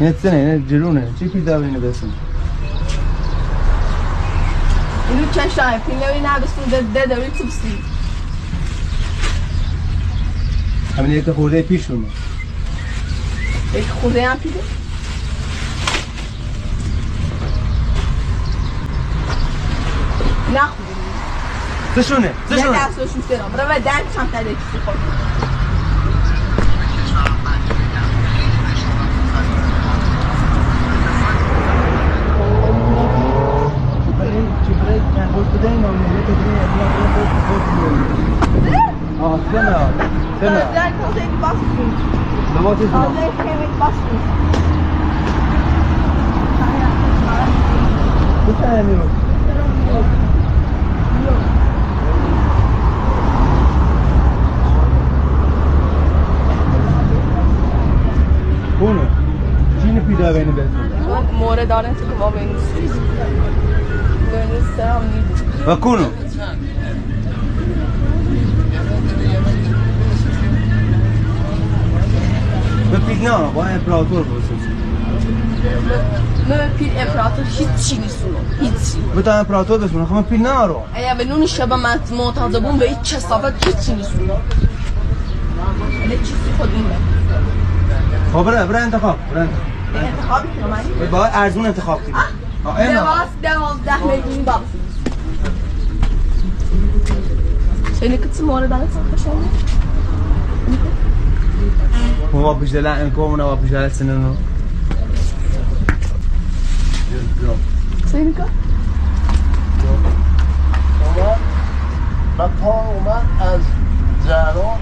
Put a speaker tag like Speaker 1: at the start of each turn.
Speaker 1: سنه اینه جرونه چی پیدا بینه بسون
Speaker 2: اینو چشای پیلوی نبسون ده دوری تبسی
Speaker 1: همین یک خورده پیشونه
Speaker 2: یک خورده هم پیده نخورده
Speaker 1: زشونه
Speaker 2: یه دستاشون سرام برای درکش هم تده کسی خورده
Speaker 1: سنة
Speaker 2: درک تازه اینی باسون
Speaker 1: لباسي
Speaker 2: تازه اینی باسون
Speaker 1: بتعملوا هنا جينا في دابين بس
Speaker 2: مورد دارن تو ما بین سلام نید
Speaker 1: وكونوا بپیدنا با امپراتور بسوز
Speaker 2: من پیر امپراتور هیچی نیستونو هیچی
Speaker 1: بتا امپراتور بسونه خب من پیدنا رو
Speaker 2: ایا به نون شبه معتاد بون به هیچ کسافت هیچی نیستونو نه چیزی خودمون
Speaker 1: خب بره انتخاب بره
Speaker 2: انتخابی کنم
Speaker 1: با ارزون انتخاب کنیم
Speaker 2: دوازده میلیون بابا سینه کتی مورد داره ساخته
Speaker 1: هو بجدلا انكم و بجدلا سننو
Speaker 2: سینه که
Speaker 3: من پا اومد از جران